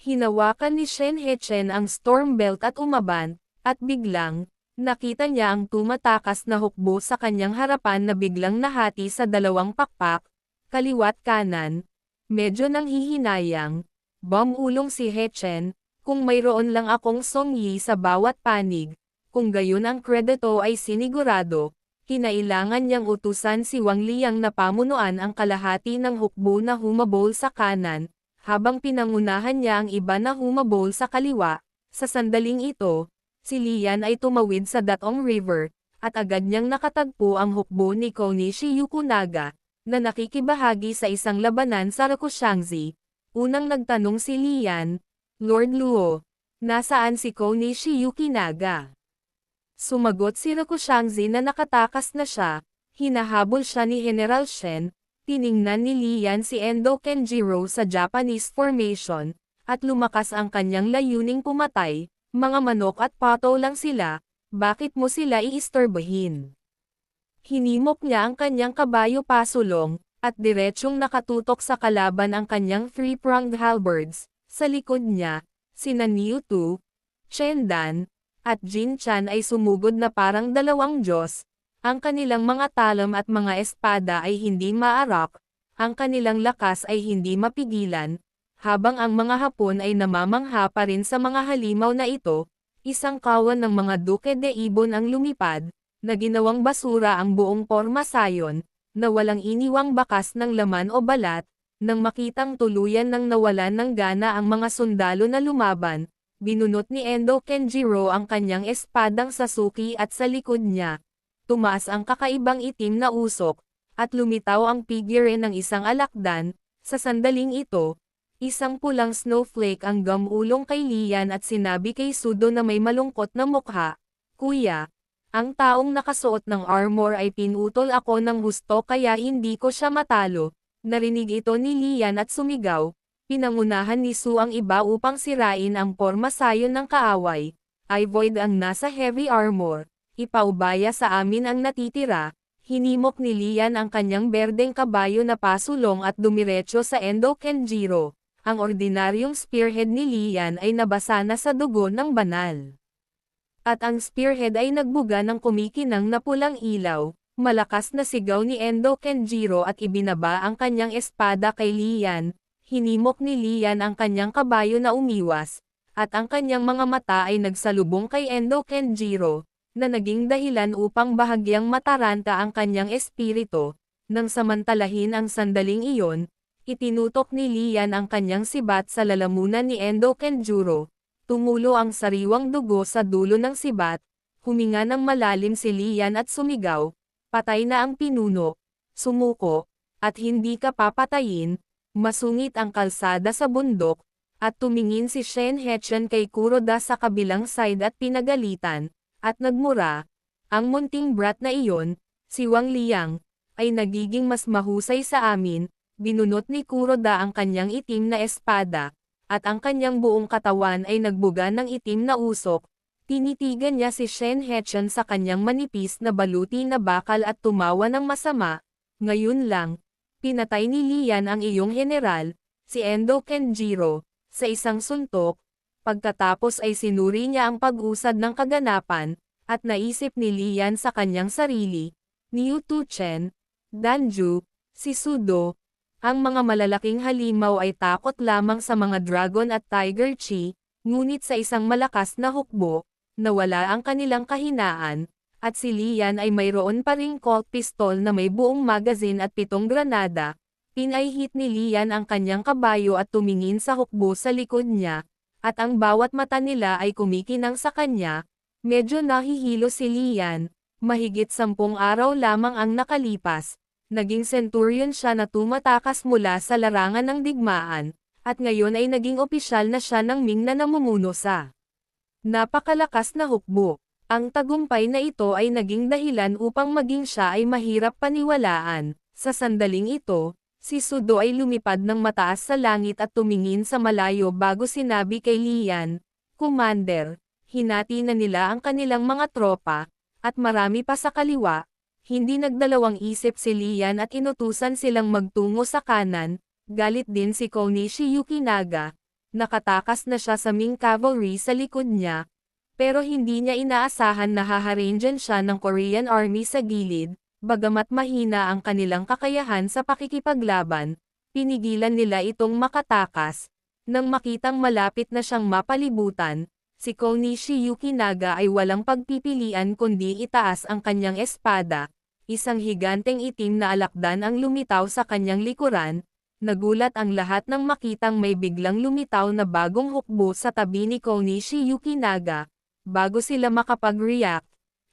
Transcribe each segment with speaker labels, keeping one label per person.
Speaker 1: Hinawakan ni Shen Hechen ang storm belt at umabant, at biglang, nakita niya ang tumatakas na hukbo sa kanyang harapan na biglang nahati sa dalawang pakpak, kaliwat kanan. Medyo nanghihinayang, bumulong si Hechen, kung mayroon lang akong songyi sa bawat panig, kung gayon ang kredito ay sinigurado, kinailangan niyang utusan si Wang Liang na pamunuan ang kalahati ng hukbo na humabol sa kanan, habang pinangunahan niya ang iba na humabol sa kaliwa. Sa sandaling ito, si Lian ay tumawid sa Datong River, at agad niyang nakatagpo ang hukbo ni Konishi Yukunaga, na nakikibahagi sa isang labanan sa Rokushangzi. Unang nagtanong si Lian, "Lord Luo, nasaan si Konishi Yukunaga?" Sumagot si Rokushangzi na nakatakas na siya, hinahabol siya ni General Shen. Tiningnan ni Lian si Endo Kenjiro sa Japanese formation, at lumakas ang kanyang layuning pumatay. Mga manok at pato lang sila, bakit mo sila iistorbohin? Hinimok niya ang kanyang kabayo pasulong, at diretsyong nakatutok sa kalaban ang kanyang three-pronged halberds. Sa likod niya, sina Niu Tu, Chen Dan, at Jin Chan ay sumugod na parang dalawang Diyos. Ang kanilang mga talam at mga espada ay hindi maarak, ang kanilang lakas ay hindi mapigilan, habang ang mga Hapon ay namamangha pa rin sa mga halimaw na ito. Isang kawan ng mga duke de ibon ang lumipad, na ginawang basura ang buong pormasayon, na walang iniwang bakas ng laman o balat. Nang makitang tuluyan nang nawalan ng gana ang mga sundalo na lumaban, binunot ni Endo Kenjiro ang kanyang espadang Sasuke at sa likod niya, tumaas ang kakaibang itim na usok, at lumitaw ang figure ng isang alakdan. Sa sandaling ito, isang pulang snowflake ang gumulong kay Lian at sinabi kay Sudo na may malungkot na mukha, "Kuya, ang taong nakasuot ng armor ay pinutol ako ng husto kaya hindi ko siya matalo." Narinig ito ni Lian at sumigaw. Pinangunahan ni Su ang iba upang sirain ang pormasayon ng kaaway. "I void ang nasa heavy armor. Ipaubaya sa amin ang natitira." Hinimok ni Lian ang kanyang berdeng kabayo na pasulong at dumiretso sa Endo Kenjiro. Ang ordinaryong spearhead ni Lian ay nabasa na sa dugo ng banal. At ang spearhead ay nagbuga ng kumikinang na pulang ilaw. Malakas na sigaw ni Endo Kenjiro at ibinaba ang kanyang espada kay Lian. Hinimok ni Lian ang kanyang kabayo na umiwas, at ang kanyang mga mata ay nagsalubong kay Endo Kenjiro, na naging dahilan upang bahagyang mataranta ang kanyang espiritu. Nang samantalahin ang sandaling iyon, itinutok ni Lian ang kanyang sibat sa lalamunan ni Endo Kenjiro. Tumulo ang sariwang dugo sa dulo ng sibat. Huminga ng malalim si Lian at sumigaw, "Patay na ang pinuno. Sumuko, at hindi ka papatayin." Masungit ang kalsada sa bundok, at tumingin si Shen Hechen kay Kuroda sa kabilang side at pinagalitan, at nagmura. "Ang munting brat na iyon, si Wang Liang, ay nagiging mas mahusay sa amin." Binunot ni Kuroda ang kanyang itim na espada, at ang kanyang buong katawan ay nagbuga ng itim na usok. Tinitigan niya si Shen Hechen sa kanyang manipis na baluti na bakal at tumawa ng masama. "Ngayon lang, pinatay ni Lian ang iyong general, si Endo Kenjiro, sa isang suntok." Pagkatapos ay sinuri niya ang pag-usad ng kaganapan, at naisip ni Lian sa kanyang sarili, Niu Tu Chen, Danju, si Sudo, ang mga malalaking halimaw ay takot lamang sa mga dragon at tiger chi, ngunit sa isang malakas na hukbo, nawala ang kanilang kahinaan, at si Lian ay mayroon pa ring Colt pistol na may buong magazine at 7 granada. Pinay-hit ni Lian ang kanyang kabayo at tumingin sa hukbo sa likod niya, at ang bawat mata nila ay kumikinang sa kanya. Medyo nahihilo si Lian, mahigit 10 araw lamang ang nakalipas. Naging centurion siya na tumatakas mula sa larangan ng digmaan, at ngayon ay naging opisyal na siya ng Ming na namumuno sa napakalakas na hukbo. Ang tagumpay na ito ay naging dahilan upang maging siya ay mahirap paniwalaan. Sa sandaling ito, si Sudo ay lumipad ng mataas sa langit at tumingin sa malayo bago sinabi kay Lian, "Commander, hinati na nila ang kanilang mga tropa, at marami pa sa kaliwa." Hindi nagdalawang isip si Lian at inutusan silang magtungo sa kanan. Galit din si Konishi Yukinaga. nakatakas na siya sa Ming Cavalry sa likod niya, pero hindi niya inaasahan na haharangan siya ng Korean Army sa gilid, bagamat mahina ang kanilang kakayahan sa pakikipaglaban, pinigilan nila itong makatakas. Nang makitang malapit na siyang mapalibutan, si Konishi Yukinaga ay walang pagpipilian kundi itaas ang kanyang espada. Isang higanteng itim na alakdan ang lumitaw sa kanyang likuran. Nagulat ang lahat nang makitang may biglang lumitaw na bagong hukbo sa tabi ni Konishi Yukinaga. Bago sila makapag-react,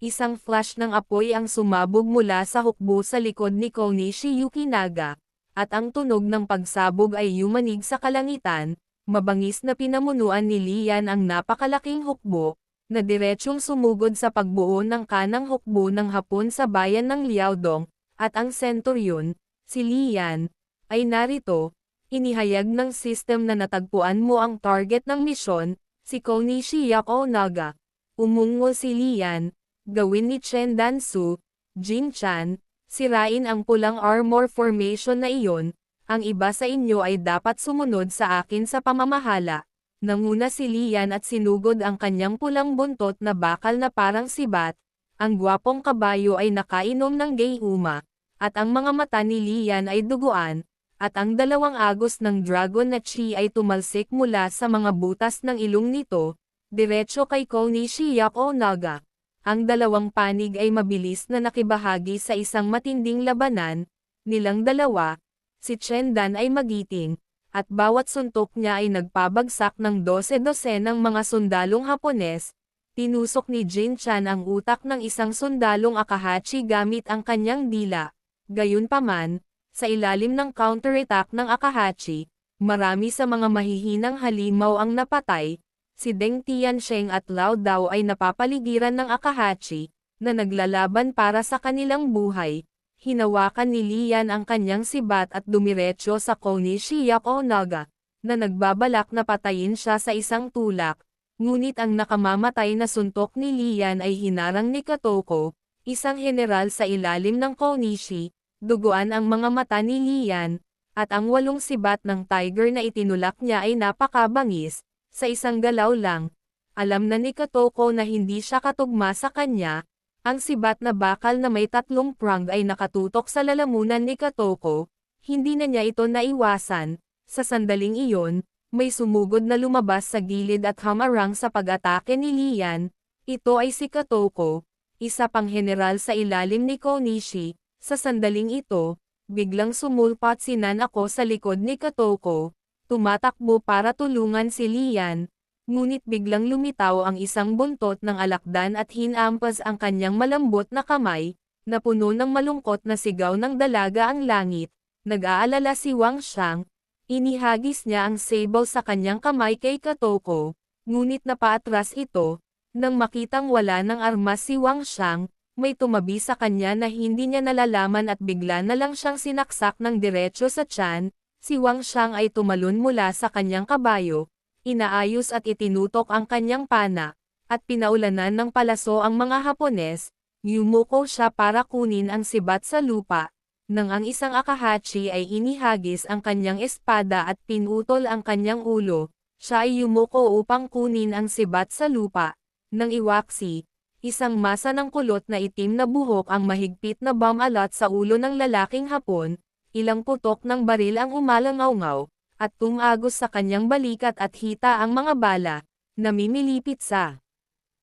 Speaker 1: isang flash ng apoy ang sumabog mula sa hukbo sa likod ni Konishi Yukinaga, at ang tunog ng pagsabog ay yumanig sa kalangitan. Mabangis na pinamunuan ni Lian ang napakalaking hukbo, na diretsyong sumugod sa pagbuo ng kanang hukbo ng Hapon sa bayan ng Liaodong, at ang senturyon, si Lian, ay narito. Inihayag ng system na natagpuan mo ang target ng misyon, si Konishi Yukinaga. Umungol si Lian, gawin ni Chen Dansu, Jin Chan, sirain ang pulang armor formation na iyon. Ang iba sa inyo ay dapat sumunod sa akin sa pamamahala. Nanguna si Lian at sinugod ang kanyang pulang buntot na bakal na parang sibat. Ang gwapong kabayo ay nakainom ng gayuma, at ang mga mata ni Lian ay duguan, at ang dalawang agos ng dragon na chi ay tumalsik mula sa mga butas ng ilong nito, diretso kay Konishi Yukinaga. Ang dalawang panig ay mabilis na nakibahagi sa isang matinding labanan, nilang dalawa. Si Chen Dan ay magiting, at bawat suntok niya ay nagpabagsak ng 12 ng mga sundalong Hapones. Tinusok ni Jin Chan ang utak ng isang sundalong Akahachi gamit ang kanyang dila. Gayunpaman, sa ilalim ng counterattack ng Akahachi, marami sa mga mahihinang halimaw ang napatay. Si Deng Tiansheng at Lao Dao ay napapaligiran ng Akahachi, na naglalaban para sa kanilang buhay. Hinawakan ni Lian ang kanyang sibat at dumiretso sa Konishi Yukinaga, na nagbabalak na patayin siya sa isang tulak. Ngunit ang nakamamatay na suntok ni Lian ay hinarang ni Katoko, isang general sa ilalim ng Konishi. Duguan ang mga mata ni Lian, at ang 8 sibat ng tiger na itinulak niya ay napakabangis. Sa isang galaw lang, alam na ni Katoko na hindi siya katugma sa kanya. Ang sibat na bakal na may 3 prong ay nakatutok sa lalamunan ni Katoko. Hindi na niya ito naiwasan. Sa sandaling iyon, may sumugod na lumabas sa gilid at hamarang sa pag-atake ni Lian. Ito ay si Katoko, isa pang general sa ilalim ni Konishi. Sa sandaling ito, biglang sumulpat si Nanako sa likod ni Katoko. Tumatakbo para tulungan si Lian. Ngunit biglang lumitaw ang isang buntot ng alakdan at hinampas ang kanyang malambot na kamay, na puno ng malungkot na sigaw ng dalaga ang langit. Nag-aalala si Wang Xiang. Inihagis niya ang sable sa kanyang kamay kay Katoko, ngunit napaatras ito. Nang makitang wala ng armas si Wang Xiang, may tumabi sa kanya na hindi niya nalalaman at bigla na lang siyang sinaksak ng diretso sa tiyan. Si Wang Xiang ay tumalon mula sa kanyang kabayo. Inaayos at itinutok ang kanyang pana, at pinaulanan ng palaso ang mga Hapones. Yumuko siya para kunin ang sibat sa lupa. Nang ang isang Akahachi ay inihagis ang kanyang espada at pinutol ang kanyang ulo, siya ay yumuko upang kunin ang sibat sa lupa. Nang iwaksi, isang masa ng kulot na itim na buhok ang mahigpit na bomb-alot sa ulo ng lalaking Hapon. Ilang putok ng baril ang umalangaw-ngaw, at tumagos sa kanyang balikat at hita ang mga bala, namimilipit sa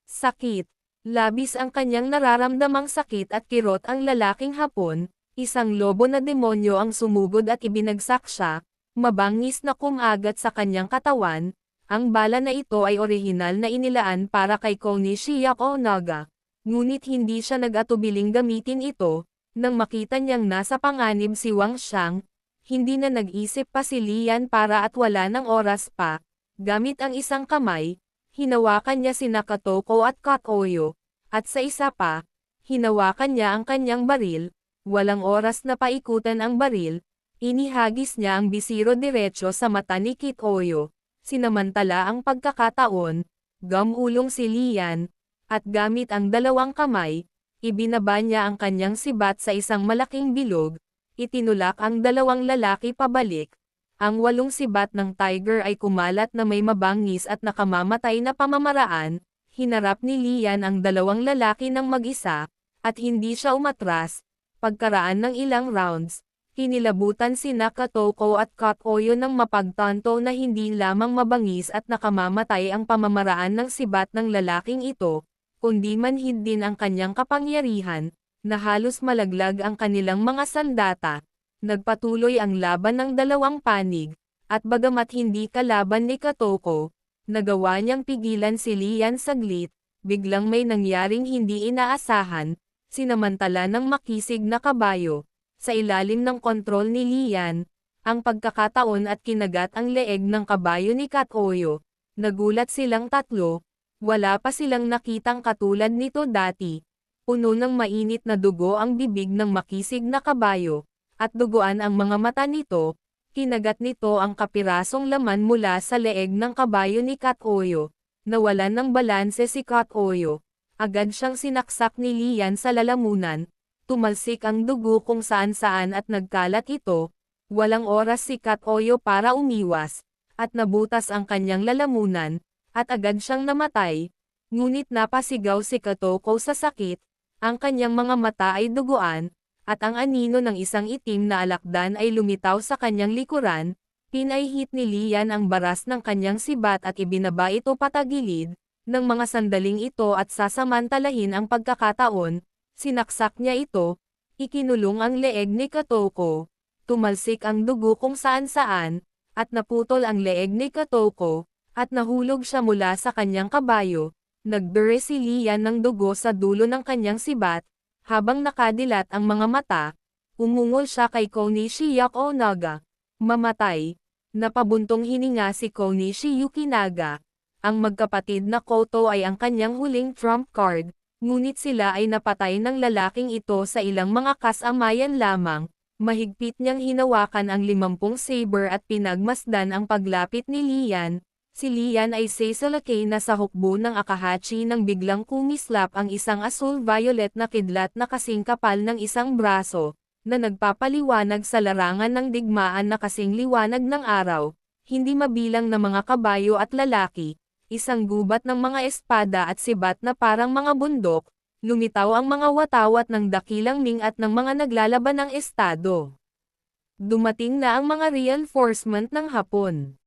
Speaker 1: sakit. Labis ang kanyang nararamdamang sakit at kirot ang lalaking Hapon. Isang lobo na demonyo ang sumugod at ibinagsak siya, mabangis na kumagat sa kanyang katawan. Ang bala na ito ay orihinal na inilaan para kay Konishi Yukinaga. Ngunit hindi siya nag-atubiling gamitin ito. Nang makita niyang nasa panganib si Wang Xiang, hindi na nag-isip pa si Lian para at wala ng oras pa. Gamit ang isang kamay, hinawakan niya sina Katoko at Katoyo, at sa isa pa, hinawakan niya ang kanyang baril. Walang oras na paikutan ang baril, inihagis niya ang bisiro diretso sa mata ni Kitoyo. Sinamantala ang pagkakataon, gamulong si Lian, at gamit ang dalawang kamay, ibinaba niya ang kanyang sibat sa isang malaking bilog. Itinulak ang dalawang lalaki pabalik. Ang 8 sibat ng tiger ay kumalat na may mabangis at nakamamatay na pamamaraan. Hinarap ni Lian ang 2 lalaki ng mag-isa, at hindi siya umatras. Pagkaraan ng ilang rounds, kinilabutan sina Katoko at Kakoyo ng mapagtanto na hindi lamang mabangis at nakamamatay ang pamamaraan ng sibat ng lalaking ito, kundi manhid din ang kanyang kapangyarihan, na halos malaglag ang kanilang mga sandata. Nagpatuloy ang laban ng 2 panig, at bagamat hindi kalaban ni Katoko, nagawa niyang pigilan si Lian saglit, biglang may nangyaring hindi inaasahan, sinamantala ng makisig na kabayo, sa ilalim ng kontrol ni Lian, ang pagkakataon at kinagat ang leeg ng kabayo ni Katoyo. Nagulat silang tatlo, wala pa silang nakitang katulad nito dati. Puno ng mainit na dugo ang bibig ng makisig na kabayo, at duguan ang mga mata nito. Kinagat nito ang kapirasong laman mula sa leeg ng kabayo ni Katoyo. Nawalan ng balanse si Katoyo. Agad siyang sinaksak ni Lian sa lalamunan. Tumalsik ang dugo kung saan-saan at nagkalat ito. Walang oras si Katoyo para umiwas, at nabutas ang kanyang lalamunan, at agad siyang namatay. Ngunit napasigaw si Katoko sa sakit. Ang kanyang mga mata ay duguan, at ang anino ng isang itim na alakdan ay lumitaw sa kanyang likuran. Pinaihit ni Lian ang baras ng kanyang sibat at ibinaba ito patagilid. Ng mga sandaling ito at sasamantalahin ang pagkakataon, sinaksak niya ito, ikinulong ang leeg ni Katoko, tumalsik ang dugo kung saan-saan, at naputol ang leeg ni Katoko, at nahulog siya mula sa kanyang kabayo. Nagdure si Lian ng dugo sa dulo ng kanyang sibat, habang nakadilat ang mga mata, umungol siya kay Konishi Yakunaga. Mamatay. Napabuntong hininga si Konishi Yukinaga. Ang magkapatid na Koto ay ang kanyang huling trump card, ngunit sila ay napatay ng lalaking ito sa ilang mga kasamayan lamang. Mahigpit niyang hinawakan ang 50 saber at pinagmasdan ang paglapit ni Lian. Si Lian ay sasalakay na sa hukbo ng Akahachi nang biglang kumislap ang isang asul-violet na kidlat na kasing kapal ng isang braso, na nagpapaliwanag sa larangan ng digmaan na kasing liwanag ng araw. Hindi mabilang na mga kabayo at lalaki, isang gubat ng mga espada at sibat na parang mga bundok, lumitaw ang mga watawat ng dakilang Ming at ng mga naglalaban ng estado. Dumating na ang mga reinforcement ng Hapon.